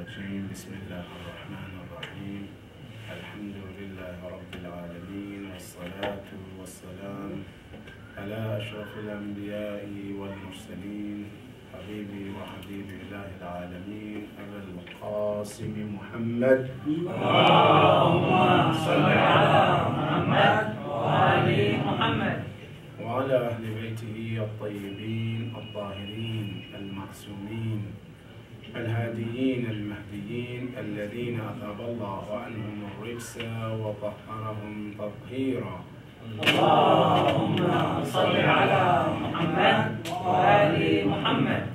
الرجيم بسم الله الرحمن الرحيم الحمد لله رب العالمين والصلاة والسلام على أشرف الأنبياء والمرسلين حبيبي وحبيب الله العالمين أبا القاسم محمد اللهم صل على محمد وآل محمد وعلى أهل بيته الطيبين الطاهرين المعصومين الهاديين المهديين الذين أذهب الله عنهم الرجس وطهرهم تطهيرا. اللهم صل على محمد وآل محمد.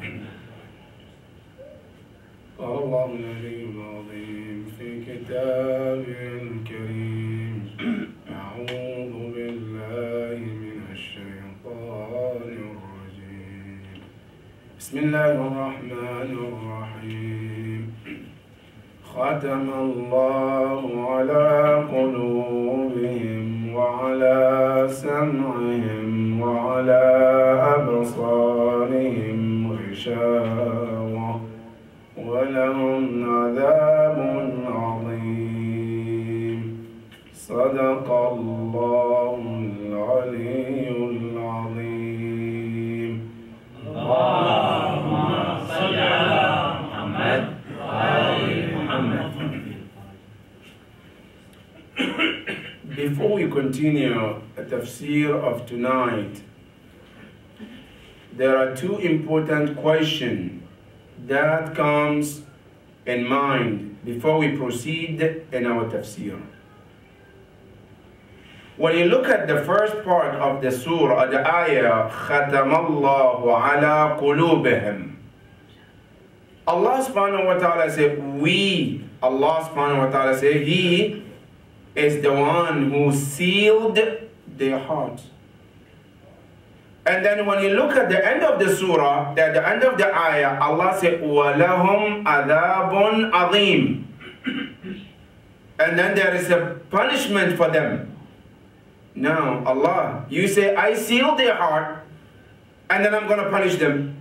قال الله العلي العظيم في كتابه الكريم أعوذ بالله من الشيطان الرجيم بسم الله الرحمن الرحيم ختم الله على قلوبهم وعلى سمعهم وعلى أبصارهم غشاوة ولهم عذاب عظيم. صدق الله العلي العظيم. اللهم صل على محمد وآل محمد. Before we continue the tafsir of tonight, there are two important questions that comes in mind before we proceed in our tafsir. When you look at the first part of the surah, the ayah, خَتَمَ اللَّهُ عَلَىٰ قُلُوبِهِمْ, Allah subhanahu wa ta'ala said, Allah subhanahu wa ta'ala said, He is the one who sealed their hearts. And then when you look at the end of the surah, at the end of the ayah, Allah said, وَلَهُمْ عَذَابٌ عَظِيمٌ. And then there is a punishment for them. Now, Allah, you say, I sealed their heart, and then I'm going to punish them.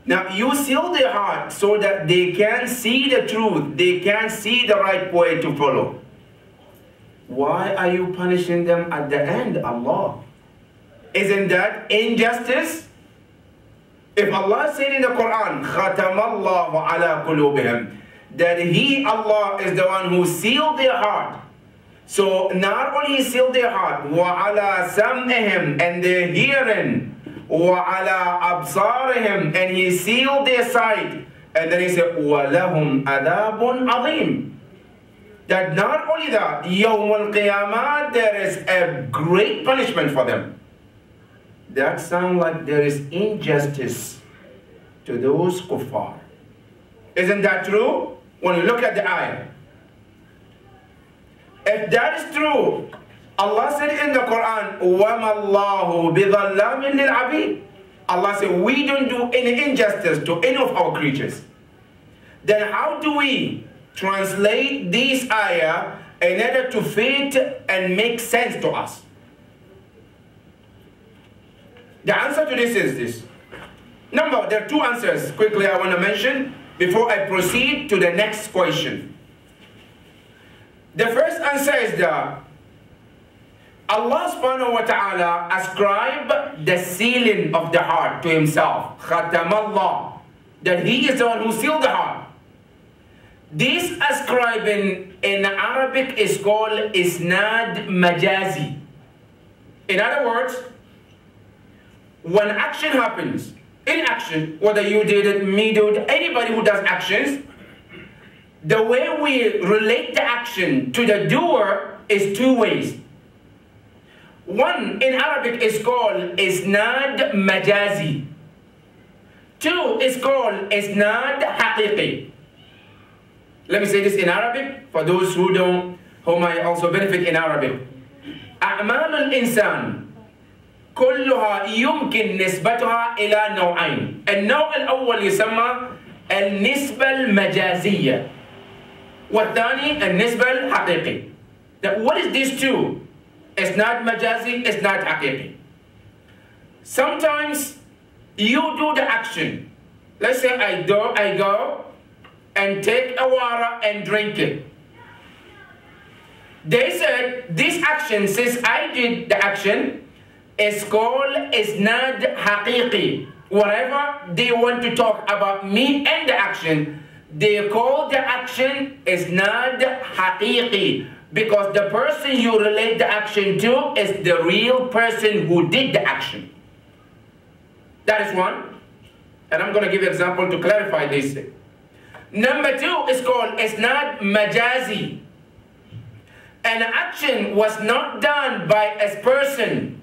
Now, you seal their heart so that they can see the truth, they can see the right way to follow. Why are you punishing them at the end, Allah? Isn't that injustice? If Allah said in the Quran, خَتَمَ اللَّهُ عَلَىٰ قُلُوبِهِمْ, that He, Allah, is the one who sealed their heart. So not only sealed their heart, وَعَلَىٰ سَمْعِهِمْ, and their hearing, وَعَلَىٰ أَبْصَارِهِمْ, and He sealed their sight. And then He said, وَلَهُمْ عَذَابٌ عَظِيمٌ. That not only that, يَوْمَ الْقِيَامَةِ, there is a great punishment for them. That sounds like there is injustice to those kuffar. Isn't that true? When you look at the ayah. If that is true, Allah said in the Quran, وَمَا اللَّهُ بِظَلَّامٍ لِلْعَبِيدِ. Allah said, we don't do any injustice to any of our creatures. Then how do we translate this ayah in order to fit and make sense to us? The answer to this is this. Number, there are two answers quickly I want to mention before I proceed to the next question. The first answer is that Allah subhanahu wa ta'ala ascribed the sealing of the heart to Himself. Khatam Allah. That He is the one who sealed the heart. This ascribing in Arabic is called isnad majazi. In other words, when action happens, in action, whether you did it, me did it, anybody who does actions, the way we relate the action to the doer is two ways. One in Arabic is called isnad majazi. Two is called isnad haqiqi. Let me say this in Arabic for those who might also benefit in Arabic. أعمال الإنسان كلها يمكن نسبتها إلى نوعين. النوع الأول يسمى النسبة المجازية والثاني النسبة الحقيقي. What is these two? It's not majazi, it's not haqiqi. Sometimes you do the action. Let's say I go and take a water and drink it. They said this action, since I did the action, is called isnad haqiqi. Whatever they want to talk about me and the action, they call the action isnad haqiqi, because the person you relate the action to is the real person who did the action. That is one. And I'm going to give you an example to clarify this. Number two is called isnad majazi. An action was not done by a person,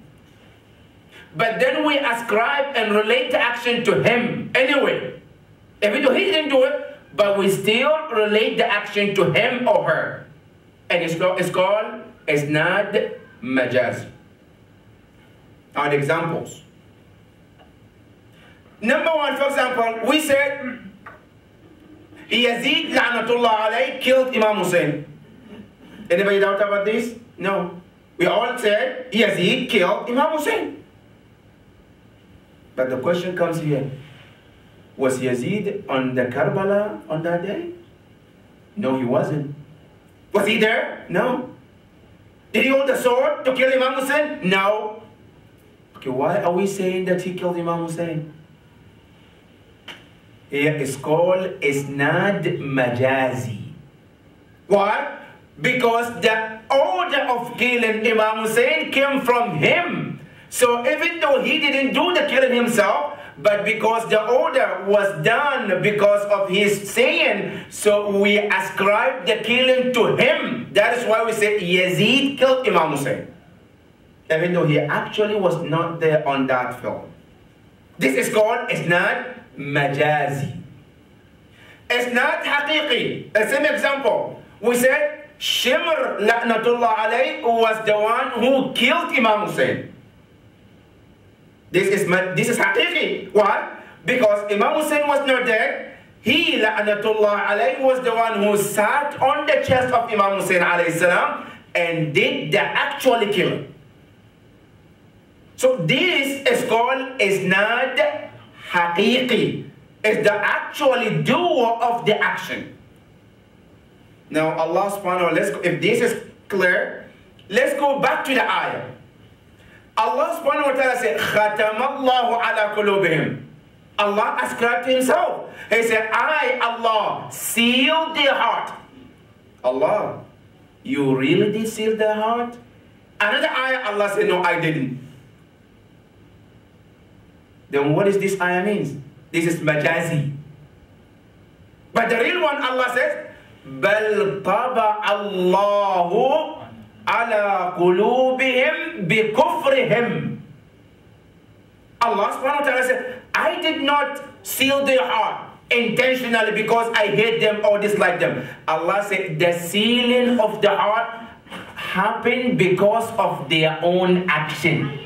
but then we ascribe and relate the action to him anyway. Even though he didn't do it, but we still relate the action to him or her. And it's called isnad majazi. Now the examples. Number one, for example, we said Yazid la'natullah alayh killed Imam Hussein. Anybody doubt about this? No. We all said Yazid killed Imam Hussein. But the question comes here. Was Yazid on the Karbala on that day? No, he wasn't. Was he there? No. Did he hold the sword to kill Imam Hussein? No. Okay, why are we saying that he killed Imam Hussein? Here is called isnad majazi. Why? Because the order of killing Imam Hussein came from him. So even though he didn't do the killing himself, but because the order was done because of his saying, so we ascribe the killing to him. That is why we say Yazid killed Imam Hussein, even though he actually was not there on that film. This is called isnad majazi. Isnad haqiqi. The same example. We said Shimr la'natullah alayh was the one who killed Imam Hussein. This is haqiqi. Why? Because Imam Hussein was not dead. He, la'natullah alayh, was the one who sat on the chest of Imam Hussein alayhi salam and did the actual killing. So this is called isnad haqiqi. It's the actually doer of the action. Now Allah subhanahu wa ta'ala, if this is clear, let's go back to the ayah. Allah subhanahu wa ta'ala said, Khatamallahu ala qulubihim. Allah ascribed to himself. He said, I, Allah, sealed their heart. Allah, you really did seal their heart? Another ayah, Allah said, no, I didn't. Then what does this ayah means? This is majazi. But the real one, Allah says, بَلْ طَبَعَ اللَّهُ عَلَى قُلُوبِهِمْ بِكُفْرِهِمْ. Allah subhanahu wa ta'ala said, I did not seal their heart intentionally because I hate them or dislike them. Allah said, the sealing of the heart happened because of their own action.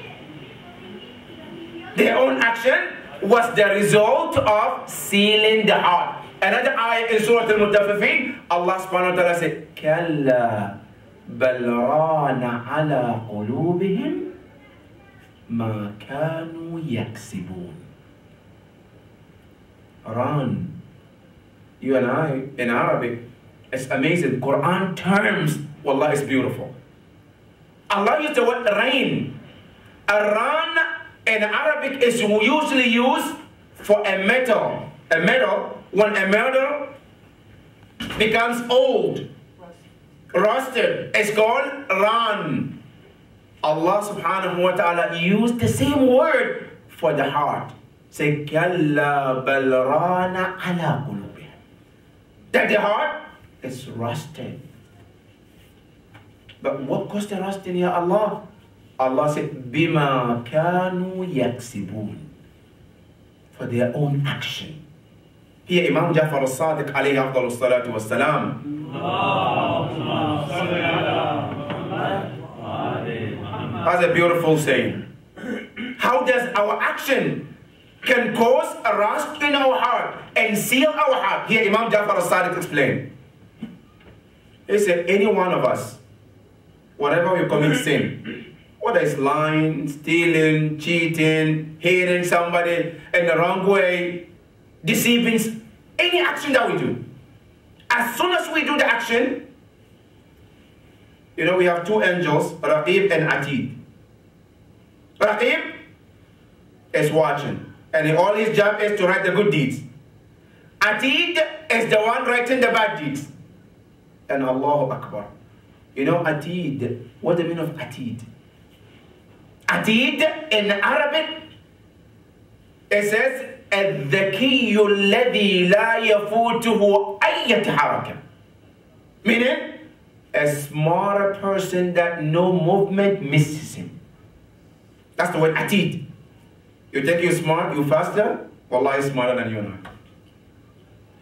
Their own action was the result of sealing the heart. Another ayah in Surah Al-Mutaffifin, Allah subhanahu wa ta'ala said, كَلَّا بَلْ رَانَ عَلَى قُلُوبِهِمْ مَا كَانُوا يَكْسِبُونَ. Ran. You and I, in Arabic, it's amazing. Quran terms, wallah, is beautiful. Allah used the word rain. A ran in Arabic is usually used for a metal. A metal, when a metal becomes old, rusted, it's called ran. Allah subhanahu wa ta'ala used the same word for the heart. Say, كَلَّا بَلْ رَانَ عَلَى قُلُوبِهِمْ. That the heart is rusted. But what caused the rusting, ya Allah? Allah said, بِمَا كَانُوا يَكْسِبُونَ. For their own action. Here Imam Jafar al-Sadiq alayhi afdal salatu wa salam. Has a beautiful saying. How does our action can cause a rust in our heart and seal our heart? Here Imam Jafar al-Sadiq explained. He said, any one of us, whatever we commit sin, whether it's lying, stealing, cheating, hating somebody in the wrong way, deceiving, any action that we do, as soon as we do the action, you know, we have two angels, Raqib and Atid. Raqib is watching, and all his job is to write the good deeds. Atid is the one writing the bad deeds. And Allahu Akbar. You know Atid, what's the meaning of Atid? Atid in Arabic, it says, الذكي الذي لا يفوته أي حركة. Meaning, a smarter person that no movement misses him. That's the word Atid. You think you're smart, you're faster? Wallah is smarter than you and I.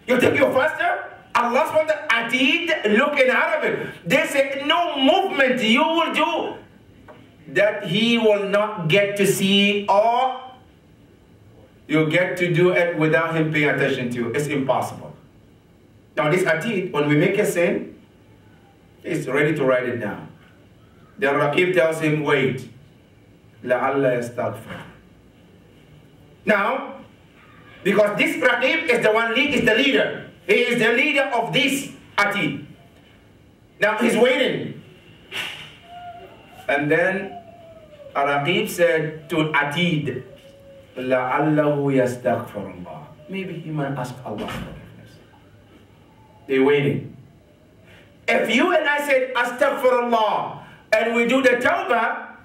You think you're faster? Allah's word Atid, look in Arabic. They say no movement you will do that he will not get to see, or you get to do it without him paying attention to you. It's impossible. Now this Atid, when we make a sin, he's ready to write it down. Then Raqib tells him, wait. لَعَلَّ يَسْتَغْفِرُ. Now, because this Raqib is the one is the leader. He is the leader of this Atid. Now he's waiting. And then Raqib said to Atid, لَعَلَّهُ يَسْتَغْفِرُ اللَّهِ. Maybe he might ask Allah forgiveness. They're waiting. If you and I said Astaghfirullah and we do the Tawbah,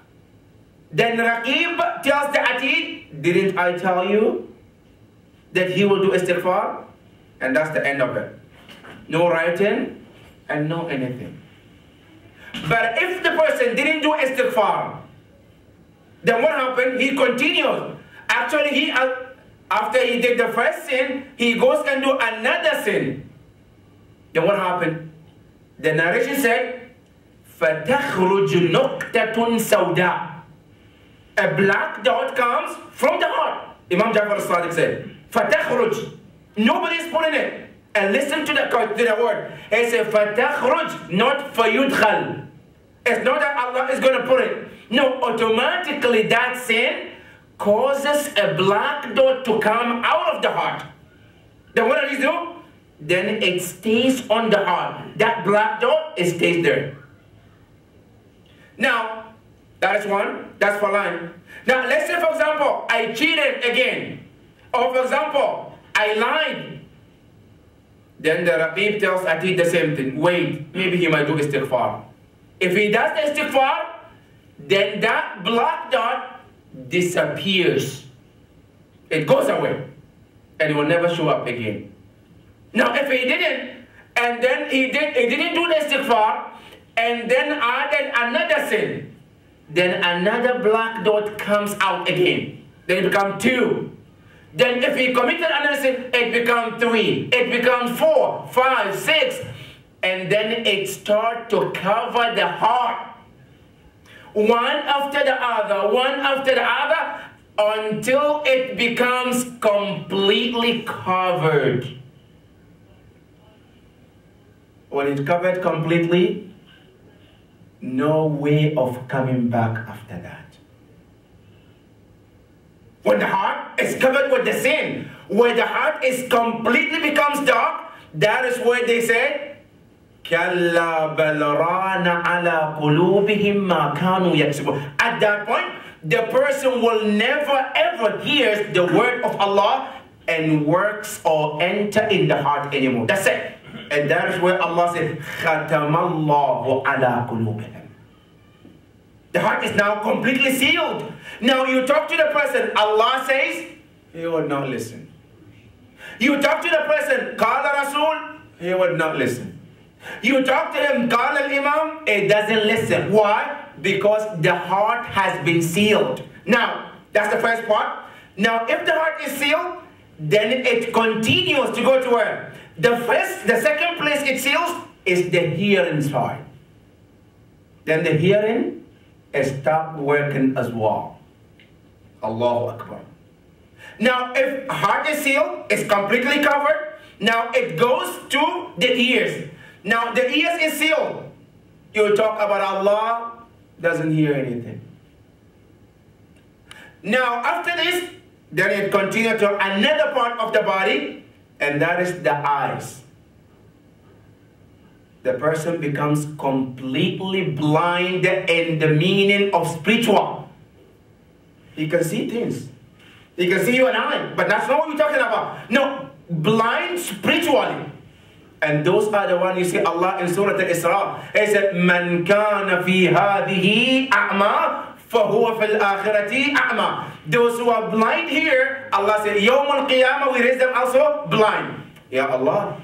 then Raqib tells the Atid, didn't I tell you that he will do Istighfar? And that's the end of it. No writing and no anything. But if the person didn't do Istighfar, then what happened? He continues. Actually, after he did the first sin, he goes and do another sin. Then what happened? The narration said, فَتَخْرُجُ نُقْتَةٌ سَوْدَاء. A black dot comes from the heart. Imam Jafar al-Sadiq said, فَتَخْرُجُ. Nobody's putting it. And listen to the word. It says, فَتَخْرُجُ, not فَيُدْخَلْ. It's not that Allah is going to put it. No, automatically that sin causes a black dot to come out of the heart. Then what does he do? Then it stays on the heart. That black dot, it stays there. Now, that is one. That's for line. Now, let's say, for example, I cheated again. Or, for example, I lied. Then the Raqib tells Atid the same thing. Wait, maybe he might do Istighfar. If he does the Istighfar, then that black dot disappears. It goes away. And it will never show up again. Now, if he didn't, and then he didn't do the Istighfar, and then added another sin, then another black dot comes out again. Then it becomes 2. Then if he committed another sin, it becomes 3. It becomes 4, 5, 6. And then it starts to cover the heart. One after the other, one after the other, until it becomes completely covered. When it's covered completely, no way of coming back after that. When the heart is covered with the sin, where the heart is completely becomes dark, that is where they say, كَلَّا بَلْ رَانَ عَلَى قُلُوبِهِمْ مَا كَانُوا يَكْسِبُونَ. At that point, the person will never ever hear the word of Allah and works or enter in the heart anymore. That's it. And that is where Allah says, خَتَمَ اللَّهُ عَلَى قُلُوبِهِمْ. The heart is now completely sealed. Now you talk to the person, Allah says, he will not listen. You talk to the person, Qala Rasul, he will not listen. You talk to him, Qala al-Imam, he doesn't listen. Why? Because the heart has been sealed. Now, that's the first part. Now, if the heart is sealed, then it continues to go to where? The second place it seals is the hearing side. Then the hearing stops working as well. Allahu Akbar. Now, if heart is sealed, it's completely covered. Now it goes to the ears. Now the ears is sealed. You talk about Allah, doesn't hear anything. Now after this, then it continues to another part of the body, and that is the eyes. the person becomes completely blind in the meaning of spiritual. He can see things. He can see you and I, but that's not what we're talking about. No, blind spiritually. And those are the ones you see Allah in Surah Al-Isra. He said, "Man kana fi hadihi a'ma, fahuwa fil akhirati a'ma." Those who are blind here, Allah said, Yawm al-Qiyamah, we raise them also blind. Ya Allah,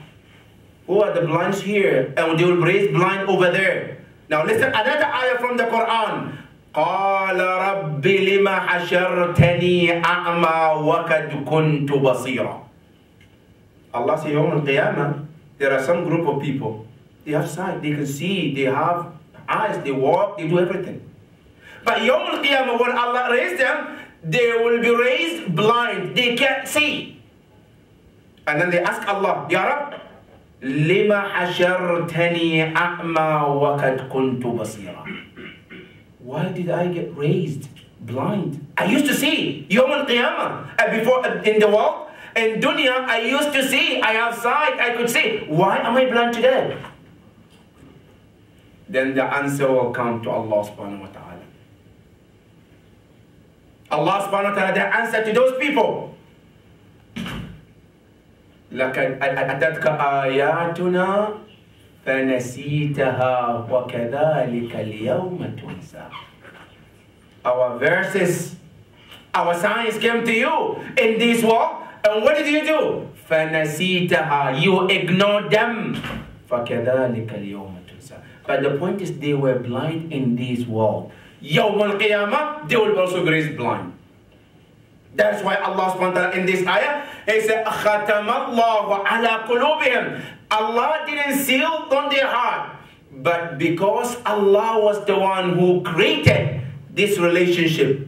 who are the blinds here? And they will be raised blind over there. Now listen, another ayah from the Quran. قال رب لما حشرتني أعمى وقد كنت بصيرا. Allah says, Yawm al-Qiyamah, there are some group of people, they have sight, they can see, they have eyes, they walk, they do everything. But Yawm al-Qiyamah, when Allah raised them, they will be raised blind, they can't see. And then they ask Allah, Ya Rabb, لما حشرتني أعمى وقد كنت بصيرا. Why did I get raised blind? I used to see Yawm al-Qiyamah. Before in the world, in dunya, I used to see. I have sight. I could see. Why am I blind today? Then the answer will come to Allah subhanahu wa ta'ala. Allah subhanahu wa ta'ala, the answer to those people. لَقَدْ أَتَتْكَ آيَاتُنَا فَنَسِيتَهَا وَكَذَلِكَ الْيَوْمَ تُنْسَى. Our verses, our signs came to you in this world, and what did you do? فَنَسِيتَهَا. You ignored them. فَكَذَلِكَ الْيَوْمَ تُنْسَى. But the point is, they were blind in this world. Yawm al-Qiyamah, they will also be raised blind. That's why Allah subhanahu wa ta'ala in this ayah, He said, خَتَمَ اللَّهُ عَلَى قُلُوبِهِمْ. Allah didn't seal on their heart. But because Allah was the one who created this relationship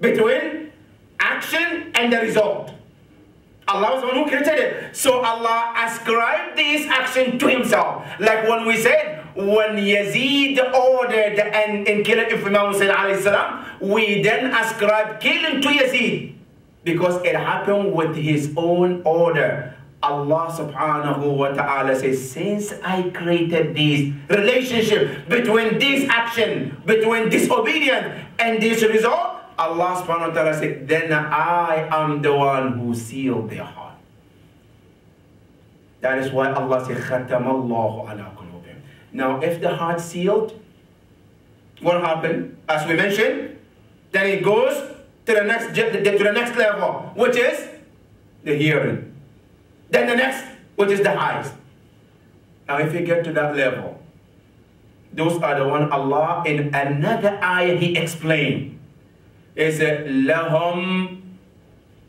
between action and the result. Allah was the one who created it. So Allah ascribed this action to Himself. Like when we said, when Yazid ordered and killed Imam Hussein alayhi salam, we then ascribed killing to Yazid. Because it happened with his own order. Allah subhanahu wa ta'ala says, since I created this relationship between this action, between disobedience and this result, Allah subhanahu wa ta'ala said, then I am the one who sealed their heart. That is why Allah said, خَتَمَ اللَّهُ عَلَىٰ قُلُوبِهِمْ. Now, if the heart sealed, what happened? As we mentioned, then it goes to the next level, which is the hearing. Then the next, which is the eyes. Now, if you get to that level, those are the one Allah in another ayah He explained. He said, لَهُمْ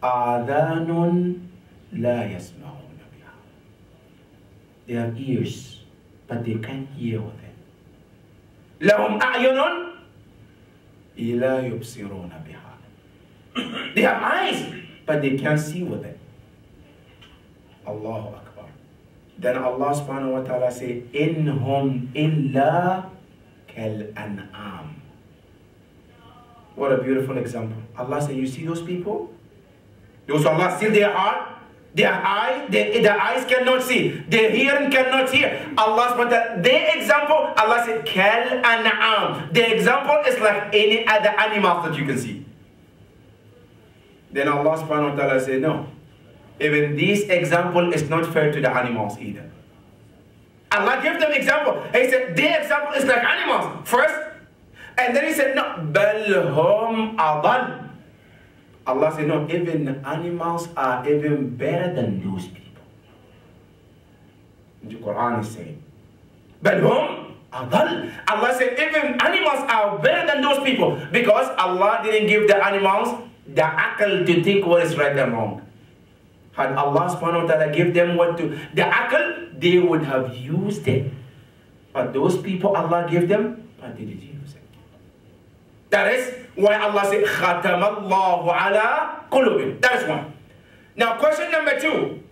آذَانٌ لَا يَسْمَعُونَ بِهَا. They have ears, but they can't hear with it. لَهُمْ أَعْيُنٌ إِلَا يُبْصِرُونَ بِهَا. They have eyes, but they can't see with it. Allahu Akbar. Then Allah subhanahu wa ta'ala say, إِنْهُمْ إِلَّا كَالْأَنْعَامِ. What a beautiful example. Allah said, you see those people? Those Allah seal their heart, their eyes cannot see, their hearing cannot hear. Allah subhanahu wa ta'ala, their example, Allah said, كَالْأَنْعَامِ. The example is like any other animals that you can see. Then Allah subhanahu wa ta'ala said, no. Even this example is not fair to the animals either. Allah gave them example. He said, their example is like animals first. And then He said, no. بَلْ هُمْ أَضَلُّ. Allah said, no, even animals are even better than those people. The Quran is saying, بَلْ هُمْ أَضَلُّ. Allah said, even animals are better than those people. Because Allah didn't give the animals the akal to think what is right and wrong. Had Allah subhanahu wa ta'ala give them the akal, they would have used it. But those people Allah gave them, but they didn't use it. That is why Allah said, خَتَمَ اللَّهُ عَلَىٰ قُلُوبِهِمْ. That is one. Now question number 2.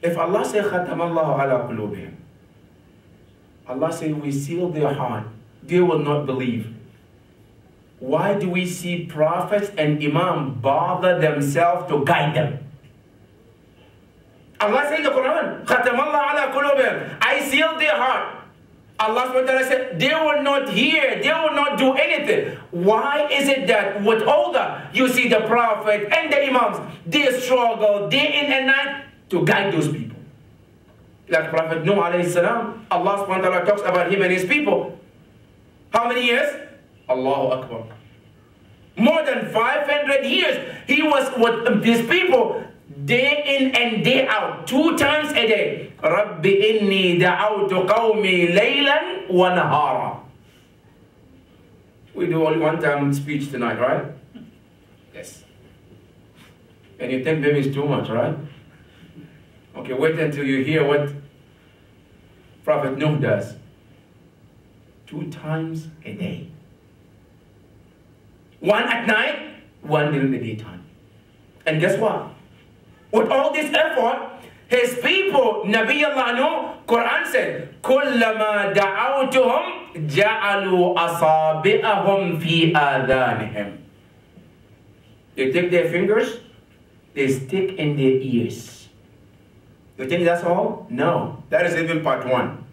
If Allah said, خَتَمَ اللَّهُ عَلَىٰ قُلُوبِهِمْ, Allah said, we seal their heart, they will not believe. Why do we see prophets and imams bother themselves to guide them? Allah says in the Quran, خَتَمَ اللَّهُ عَلَىٰ قُلُوبِهِمْ. I sealed their heart. Allah subhanahu wa ta'ala said, they will not hear, they will not do anything. Why is it that with all that, you see the Prophet and the Imams, they struggle day in and night to guide those people. Like Prophet Nuh alayhi salam, Allah subhanahu wa ta'ala talks about him and his people. How many years? Allahu Akbar. More than 500 years. He was with his people day in and day out, 2 times a day. Rabbi inni da'awtu qawmi laylan wa nahara. We do only 1 time speech tonight, right? Yes. And you think maybe it's too much, right? Okay, wait until you hear what Prophet Nuh does. 2 times a day. 1 at night, 1 during the daytime. And guess what? With all this effort, his people, Nabi Allah Nuh, Quran said, كُلَّمَا دَعَوْتُهُمْ جَعَلُوا أَصَابِئَهُمْ فِي آذَانِهِمْ. They take their fingers, they stick in their ears. You think that's all? No. That is even part 1.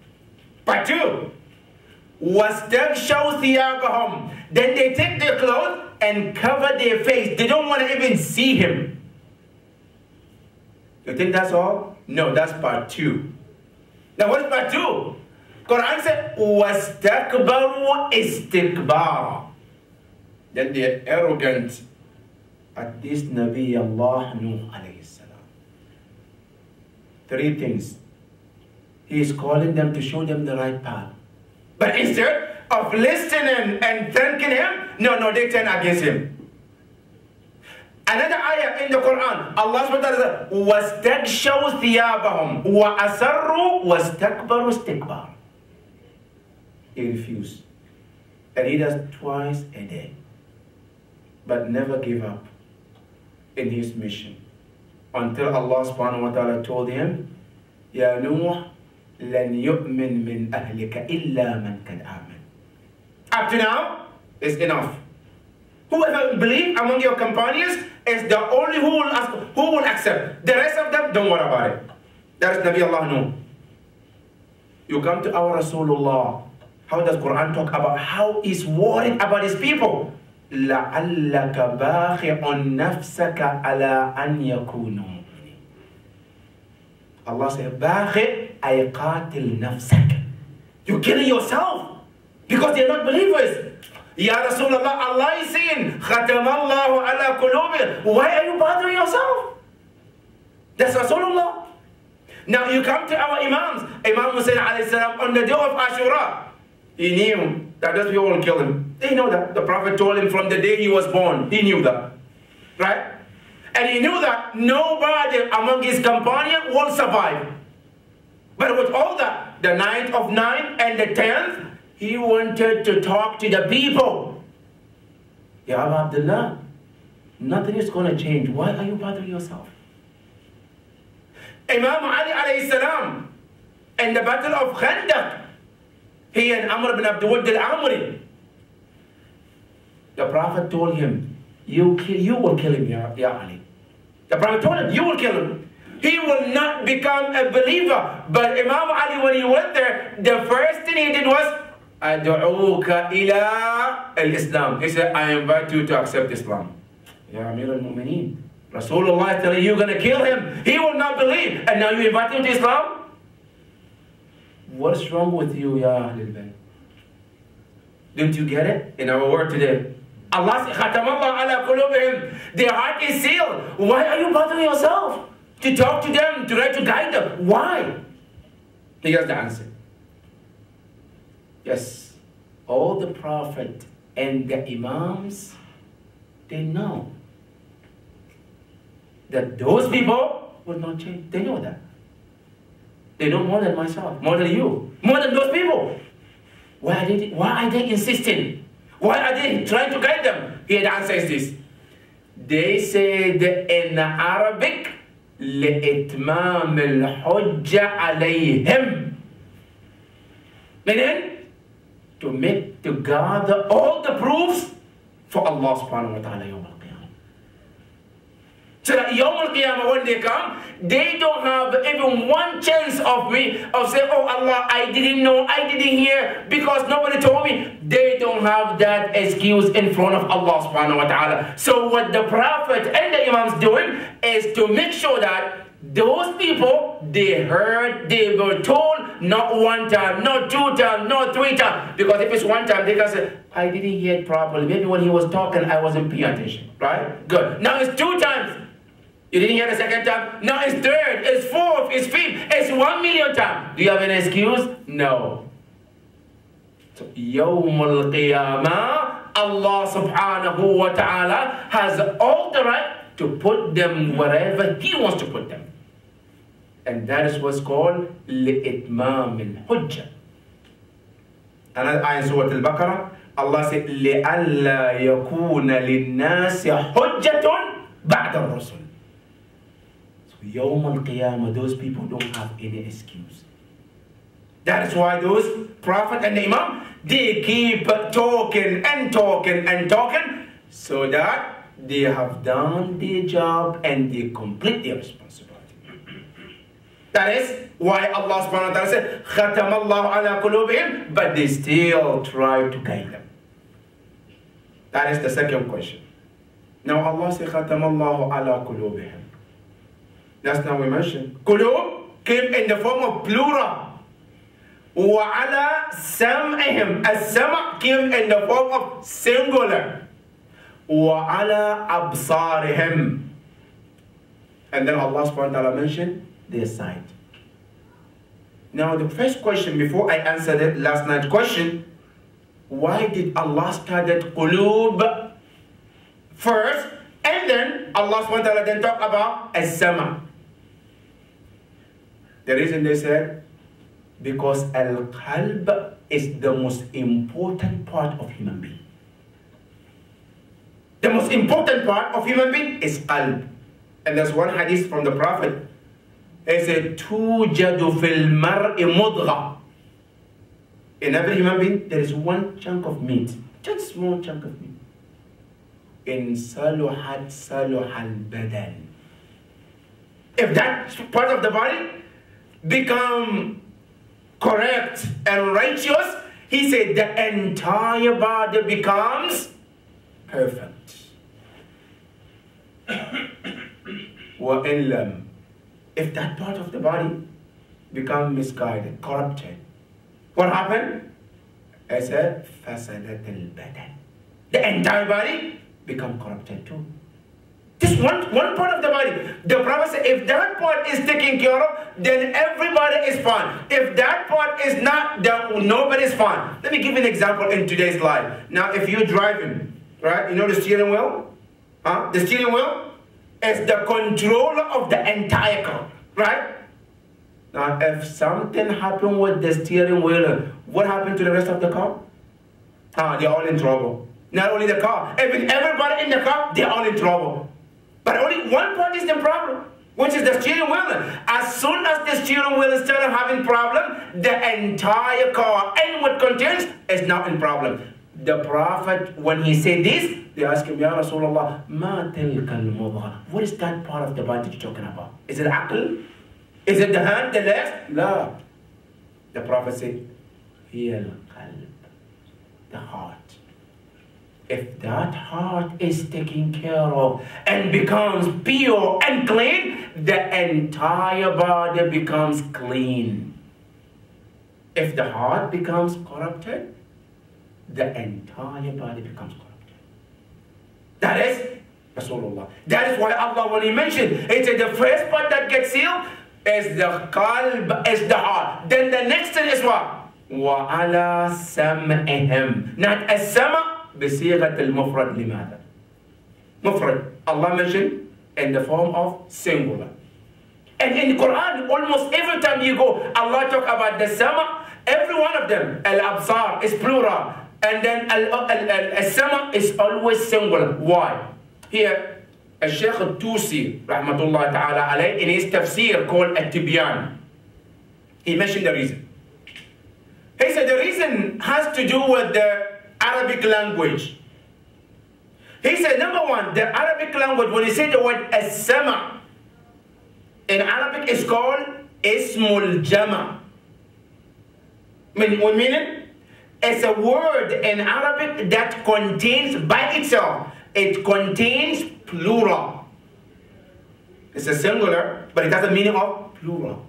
Part 2. وَاسْتَغْشَوْا ثِيَابَهُمْ. Then they take their clothes and cover their face. They don't want to even see him. You think that's all? No, that's part 2. Now what is part 2? Quran said, وَاسْتَكْبَرُوا إِسْتِكْبَارًا. Then they're arrogant at this Nabi Allah Nuh alayhi salam. 3 things. He is calling them to show them the right path. But instead of listening and thanking him, no, they turn against him. Another ayah in the Quran, Allah subhanahu wa ta'ala said, وَاسْتَغْشَوْا ثِيَابَهُمْ وَأَسَرُّوا وَاسْتَكْبَرُوا اسْتِكْبَارًا. He refused. And he does twice a day. But never give up in his mission. Until Allah subhanahu wa ta'ala told him, يَا نُوحْ لَنْ يُؤْمِنْ مِنْ أَهْلِكَ إِلَّا مَنْ قَدْ آمَنَ. Up to now, it's enough. Whoever believes among your companions is the only who will accept. The rest of them, don't worry about it. That is Nabi Allah Nuh. You come to our Rasulullah. How does Quran talk about how he's worried about his people? لَعَلَّكَ بَاخِعٌ نَفْسَكَ عَلَىٰ أَنْ يَكُونُوا. Allah said, بَاخِعْ أَيْ قَاتِلْ نَفْسَكَ. You're killing yourself because they're not believers. Ya Rasulullah, Allah is saying, خَتَمَ اللَّهُ عَلَىٰ قُلُوبِهِمْ. Why are you bothering yourself? That's Rasulullah. Now you come to our Imams. Imam Hussein alayhi salam on the day of Ashura. He knew that those people will kill him. He knew that. The Prophet told him from the day he was born. He knew that. Right? And he knew that nobody among his companions will survive. But with all that, the 9th of 9 and the 10th, he wanted to talk to the people. Ya Abdullah, nothing is going to change. Why are you bothering yourself? Imam Ali alayhi salam, in the battle of Khandaq, he and Amr ibn Abdul al-Amri, the Prophet told him, you will kill him, Ya Ali. The Prophet told him, you will kill him. He will not become a believer. But Imam Ali, when he went there, the first thing he did was, أدعوك إلى الإسلام. He said, I invite you to accept Islam. Ya Amir al-Mu'mineen. Rasulullah is telling you, you're going to kill him. He will not believe. And now you invite him to Islam? What's wrong with you, Ya Ahlul Bayt? Didn't you get it? In our word today. Allah said, خَتَمَ اللَّهُ عَلَىٰ قُلُوبِهِمْ. Their heart is sealed. Why are you bothering yourself? To talk to them, to try to guide them. Why? Here's the answer. Yes, all the Prophet and the Imams, they know that those people will not change. They know that. They know more than myself, more than you, more than those people. Why are they insisting? Why are they trying to guide them? Here the answer is this. They said in Arabic, لِإِتْمَامِ الْحُجَّةِ عَلَيْهِمْ. Meaning, to gather all the proofs for Allah subhanahu wa ta'ala yawm al-qiyamah. So that Yawm al-Qiyamah, when they come, they don't have even one chance of saying, oh Allah, I didn't know, I didn't hear, because nobody told me. They don't have that excuse in front of Allah subhanahu wa ta'ala. So what the Prophet and the Imams doing is to make sure that those people, they heard, they were told, not one time, not two times, not three times. Because if it's one time, they can say, I didn't hear it properly. Maybe when he was talking, I wasn't paying attention. Right? Good. Now it's two times. You didn't hear the second time? Now it's third, it's fourth, it's fifth, it's 1,000,000 times. Do you have an excuse? No. So, Yawm al-Qiyamah, Allah subhanahu wa ta'ala has all the right to put them wherever He wants to put them. And that is what's called لِإِتْمَامِ الْحُجَّةِ. Another ayah in Surah Al-Baqarah, Allah said, لِأَلَّا يَكُونَ لِلنَّاسِ حُجَّةٌ بَعْدَ الرُّسُلِ. So Yawm al-Qiyamah, those people don't have any excuse. That is why those Prophet and the Imam, they keep talking and talking and talking, so that they have done their job and they complete their responsibility. That is why Allah subhanahu wa ta'ala said, خَتَمَ اللَّهُ عَلَىٰ قُلُوبِهِمْ, but they still try to guide them. That is the second question. Now Allah said, خَتَمَ اللَّهُ عَلَىٰ قُلُوبِهِمْ. That's now we mentioned. Qulub came in the form of plural. وَعَلَىٰ سَمْعِهِمْ. As-sam' came in the form of singular. وَعَلَىٰ أَبْصَارِهِمْ. And then Allah subhanahu wa ta'ala mentioned their sight. Now the first question, before I answered it last night's question, why did Allah start at qulub first, and then Allah subhanahu wa ta'ala then talk about as-sama'? The reason they said, because al-qalb is the most important part of human being. The most important part of human being is qalb. And there's one hadith from the Prophet. He said, توجد في المرء مضغة. In every human being, there is one chunk of meat. Just small chunk of meat. In صلحت صلح البدن. If that part of the body become correct and righteous, he said the entire body becomes perfect. وَإِنْ لَمْ, if that part of the body become misguided, corrupted, what happened? I said, فَسَدَتِ الْبَدَنِ. The entire body become corrupted too. Just one part of the body. The Prophet said, if that part is taken care of, then everybody is fine. If that part is not, then nobody is fine. Let me give you an example in today's life. Now, if you're driving, right, you know the steering wheel? The steering wheel is the controller of the entire car, right? Now, if something happened with the steering wheel, what happened to the rest of the car? They're all in trouble. Not only the car, even everybody in the car, they're all in trouble. But only one part is the problem, which is the steering wheel. As soon as the steering wheel started having problem, the entire car and what contains is now in problem. The Prophet, when he said this, they asked him, Ya Rasulullah, ma tilka al-mudghah. What is that part of the body you're talking about? Is it aql? Is it the hand, the legs? No. The Prophet said, hiya al-qalb, the heart. If that heart is taken care of and becomes pure and clean, the entire body becomes clean. If the heart becomes corrupted, the entire body becomes corrupted. That is Rasulullah. That is why Allah, when He mentioned, He said the first part that gets sealed is the qalb, is the heart. Then the next thing is what? وَعَلَى سَمْعِهِمْ. Not as-sama' بصيغة المفرد. لماذا؟ مفرد. Allah mentioned in the form of singular. And in the Quran, almost every time you go, Allah talk about the sama. Every one of them, al-absar is plural, and then al-sama is always singular. Why? Here, Sheikh Tusi, rahmatullah ta'ala alayh, in his tafsir called At-Tibyan, he mentioned the reason. He said the reason has to do with the Arabic language. He said, number one, the Arabic language, when you say the word as-sama, in Arabic it's called ismul jama. Meaning, it's a word in Arabic that contains, by itself, it contains plural. It's a singular, but it has a meaning of plural.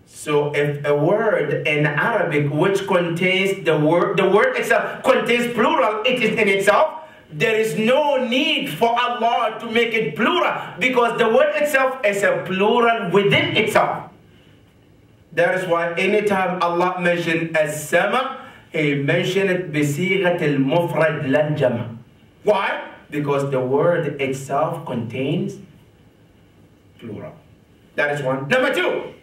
So if a word in Arabic which contains the word itself contains plural, it is in itself, there is no need for Allah to make it plural because the word itself is a plural within itself. That is why anytime Allah mentioned as-sama, He mentioned it بصيغة المفرد لا الجمع. Why? Because the word itself contains plural. That is one. Number two.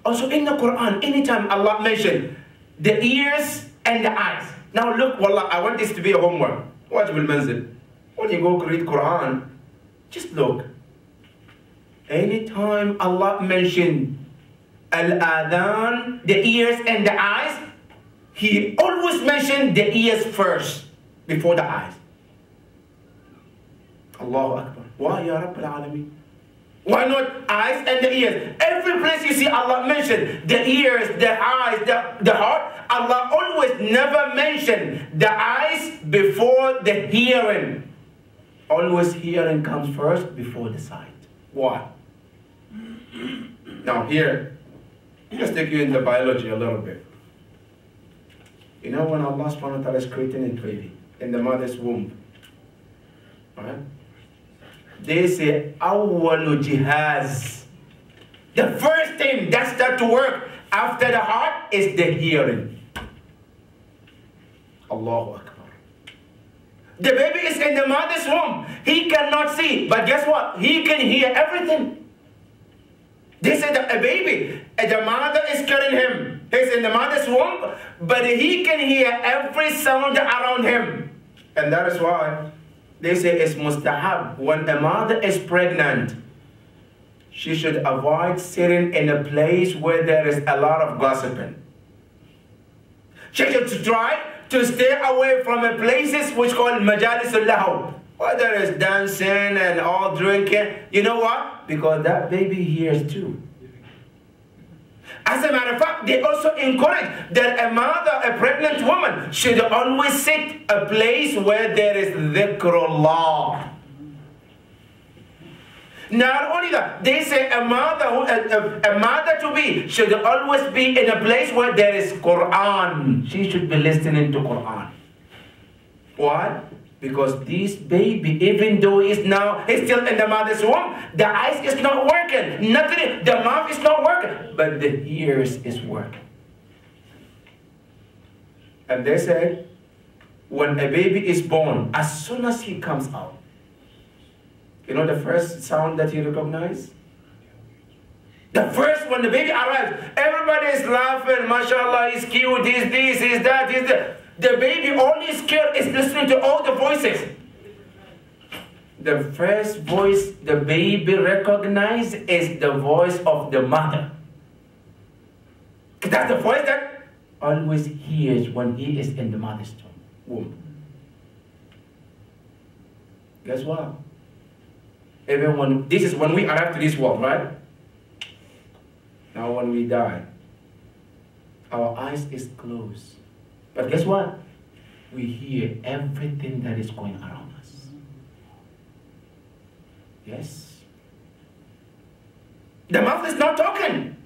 Also in the Quran, anytime Allah mentioned the ears and the eyes. Now look, wallah, I want this to be a homework. Wajib al-manzil. When you go read Quran, just look. Anytime Allah mentioned al-adhan, the ears and the eyes, He always mentioned the ears first before the eyes. Allahu Akbar. Why ya Rabbil Alameen? Why not eyes and the ears? Every place you see Allah mention the ears, the eyes, the heart, Allah always never mention the eyes before the hearing. Always hearing comes first before the sight. Why? Now here, let's take you into biology a little bit. You know when Allah subhanahu wa ta'ala is creating a baby in the mother's womb, right? They say, awwalu jihaz. The first thing that starts to work after the heart is the hearing. Allahu Akbar. The baby is in the mother's womb. He cannot see, but guess what? He can hear everything. They say that a baby, the mother is carrying him. He's in the mother's womb, but he can hear every sound around him. And that is why they say it's mustahab. When a mother is pregnant, she should avoid sitting in a place where there is a lot of gossiping. She should try to stay away from the places which called majalis al-lahu, where there is dancing and all drinking. You know what? Because that baby hears too. As a matter of fact, they also encourage that a mother, a pregnant woman, should always sit a place where there is dhikrullah. Not only that, they say a mother to be should always be in a place where there is Quran. She should be listening to Quran. Why? Because this baby, even though he's still in the mother's womb, the eyes is not working, nothing, the mouth is not working, but the ears is working. And they say, when a baby is born, as soon as he comes out, you know the first sound that you recognize? The first, when the baby arrives, everybody is laughing, mashallah, he's cute, he's this, he's that, he's that. The baby, all he's scared is listening to all the voices. The first voice the baby recognizes is the voice of the mother. That's the voice that always hears when he is in the mother's womb. Guess what? Even when, this is when we arrive to this world, right? Now when we die, our eyes is closed. But guess what? We hear everything that is going around us. Yes? The mouth is not talking.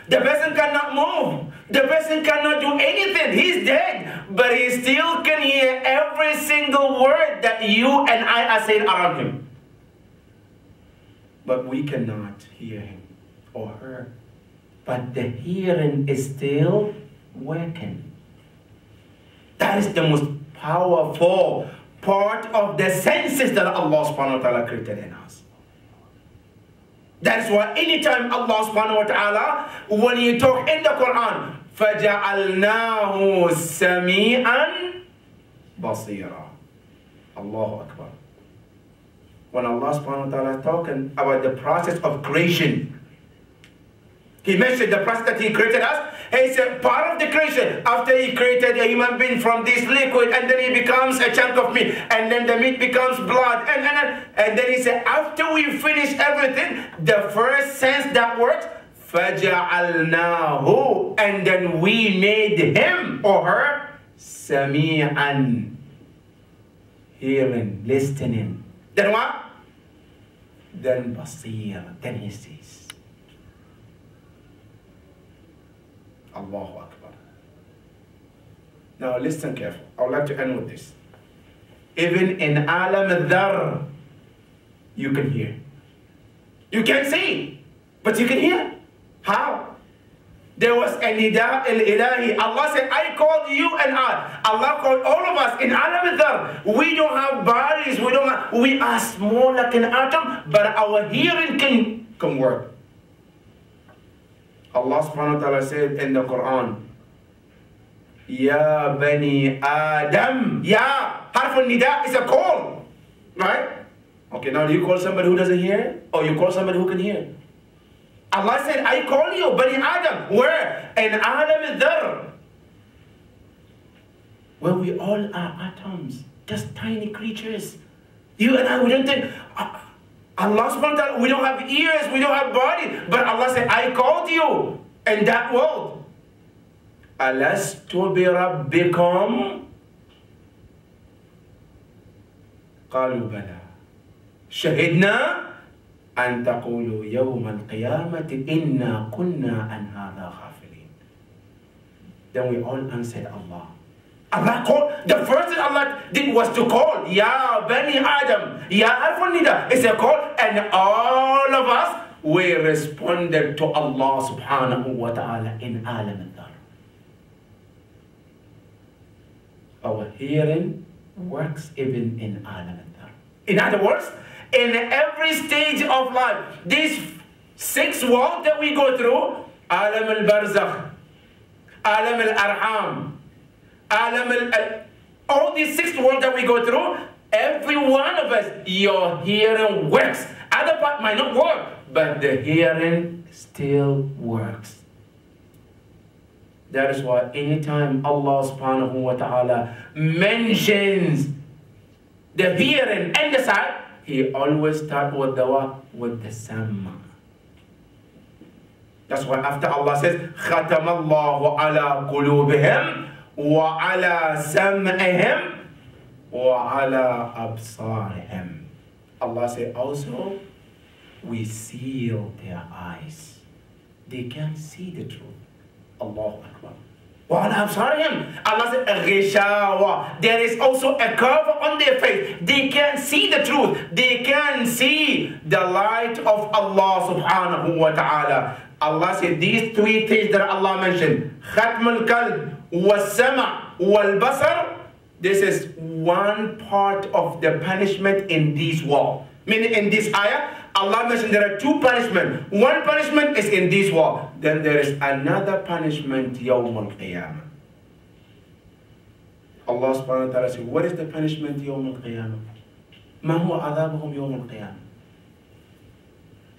The person cannot move. The person cannot do anything. He's dead. But he still can hear every single word that you and I are saying around him. But we cannot hear him or her. But the hearing is still working. That is the most powerful part of the senses that Allah subhanahu wa ta'ala created in us. That's why anytime Allah subhanahu wa ta'ala, when you talk in the Quran, فَجَعَلْنَاهُ سَمِيعًا بَصِيرًا. Allahu Akbar. When Allah subhanahu wa ta'ala is talking about the process of creation, He mentioned the process that he created us. He said part of the creation, after he created a human being from this liquid, and then he becomes a chunk of meat, and then the meat becomes blood, and then he said after we finish everything, the first sense that works, فَجَعَلْنَاهُ, and then we made him or her سَمِيعًا, hearing, listening. Then what? Then basir, then he sees. Allahu Akbar. Now listen carefully. I would like to end with this. Even in alam al-dhar, you can hear. You can't see, but you can hear. How? There was a nida al-ilahi. Allah said, I called you and I. Allah called all of us in alam al-dhar. We don't have bodies. We are small like an atom, but our hearing can work. Allah subhanahu wa ta'ala said in the Quran, Ya Bani Adam. Ya, harf al-nida is a call. Right? Okay, now do you call somebody who doesn't hear? Or you call somebody who can hear? Allah said, I call you, Bani Adam. Where? In Alam al-Dhar. Where we all are atoms. Just tiny creatures. You and I, we don't think... Allah subhanahu wa ta'ala, we don't have ears, we don't have body. But Allah said, I called you in that world. Alastu bi rabbikum? Qalu bala. Shahidna an taqulu yawm al-qiyamati inna kunna an hadha ghafilin. Then we all answered Allah. Allah called, the first thing Allah did was to call, Ya Bani Adam, Ya Harfun Nida. It's a call, and all of us, we responded to Allah subhanahu wa ta'ala in Alam al-Dhar. Our hearing works even in Alam al-Dhar. In other words, in every stage of life, these 6 worlds that we go through, Alam al-Barzakh, Alam al-Arham, all these 6 worlds that we go through, every one of us, your hearing works. Other part might not work, but the hearing still works. That is why anytime Allah subhanahu wa ta'ala mentions the hearing and the sight, He always starts with the what? With the sama. That's why after Allah says, خَتَمَ اللَّهُ عَلَى قُلُوبِهِمْ وَعَلَى سَمْعِهِمْ وَعَلَى أَبْصَارِهِمْ. Allah said also, we seal their eyes. They can't see the truth. Allahu Akbar. وَعَلَى أَبْصَارِهِمْ. Allah said, غِشَاوَةٌ. There is also a curve on their face. They can't see the truth. They can't see the light of Allah subhanahu wa ta'ala. Allah said these 3 things that Allah mentioned, ختم القلب والسمع والبصر, this is one part of the punishment in this world. Meaning in this ayah, Allah mentioned there are 2 punishments. One punishment is in this world. Then there is another punishment, يوم القيامة. Allah subhanahu wa ta'ala said, what is the punishment يوم القيامة? ما هو عذابهم يوم القيامة?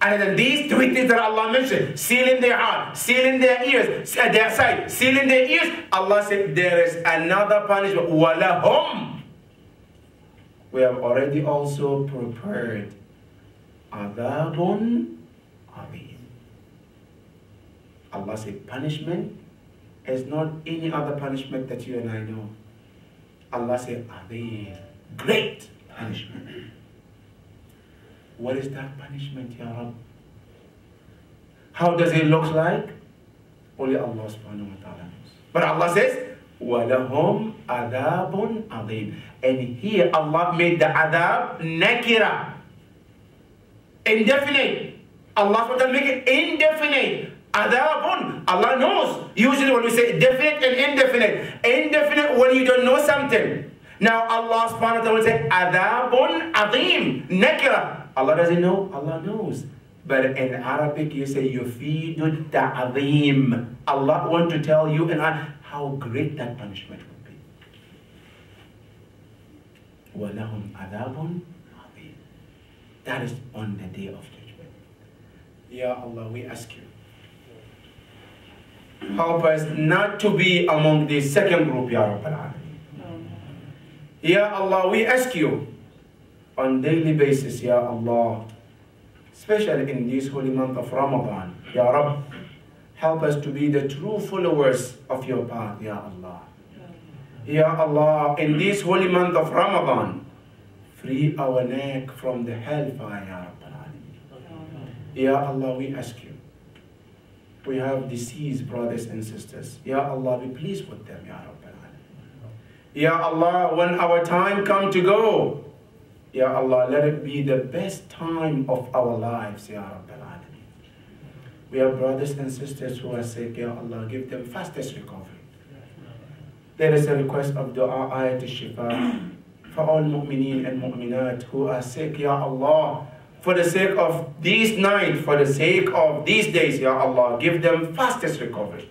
And then these 3 things that Allah mentioned, sealing their heart, sealing their ears, their sight, sealing their ears, Allah said there is another punishment. وَلَهُمْ. We have already also prepared عَذَابٌ عَظِيمٌ. Allah said punishment is not any other punishment that you and I know. Allah said عَظِيمٌ, great punishment. What is that punishment, Ya Rabb? How does it look like? Only Allah subhanahu wa ta'ala knows. But Allah says, وَلَهُمْ عَذَابٌ عَظِيمٌ. And here Allah made the adab nakira. Indefinite. Allah subhanahu wa ta'ala make it indefinite. Adabun. Allah knows. Usually when we say definite and indefinite. Indefinite when you don't know something. Now Allah subhanahu wa ta'ala will say adabun azim. Nakira. Allah doesn't know, Allah knows. But in Arabic you say yufidud ta'zim. Allah wants to tell you and I how great that punishment will be. وَلَهُمْ عَذَابٌ عَظِيمٌ. That is on the day of judgment. Ya Allah, we ask you, Help us not to be among the second group, Ya Rabbal Alameen. Ya Allah, we ask you on daily basis, Ya Allah, especially in this holy month of Ramadan, Ya Rabb, help us to be the true followers of your path, Ya Allah. Ya Allah, in this holy month of Ramadan, free our neck from the hellfire, Ya Rabbal Alameen. Ya Allah, we ask you. We have deceased brothers and sisters. Ya Allah, be pleased with them, Ya Rabbal Alameen. Ya Allah, when our time come to go, Ya Allah, let it be the best time of our lives, Ya Rabbal Alameen. We have brothers and sisters who are sick, Ya Allah, give them fastest recovery. There is a request of dua, ayat al-shifa, for all mu'mineen and mu'minat who are sick, Ya Allah, for the sake of this night, for the sake of these days, Ya Allah, give them fastest recovery.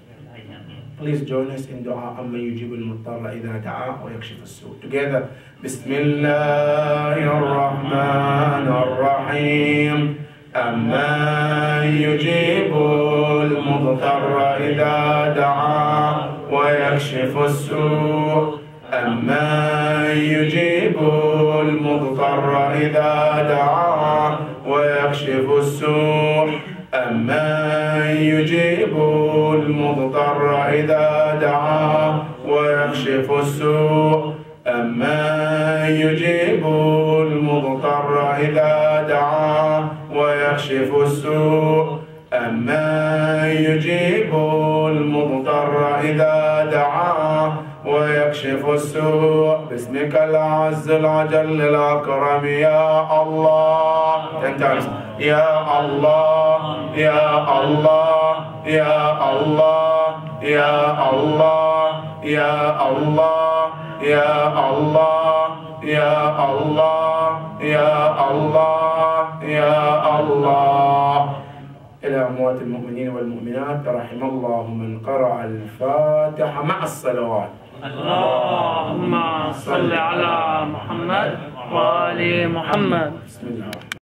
Please join us in dua. Amma yujibul muttarra idha da'a wa yakshif as-su'. Together, Bismillahir Rahmanir Rahim. Amma yujibul muttarra idha da'a wa yakshif as-su'. أما يجيب المضطر إذا دعا ويكشف السوء أما يجيب المضطر إذا دعا ويكشف السوء أما يجيب المضطر إذا دعا ويكشف السوء أما يجيب المضطر إذا دعا ويكشف السوء باسمك العز العجل الأكرم يا الله. 10 times. يا الله يا الله يا الله يا الله يا الله يا الله يا الله يا الله يا الله. إلى أموات المؤمنين والمؤمنات رحم الله من قرأ الفاتحة مع الصلوات. اللهم صل على محمد وآل محمد. بسم الله.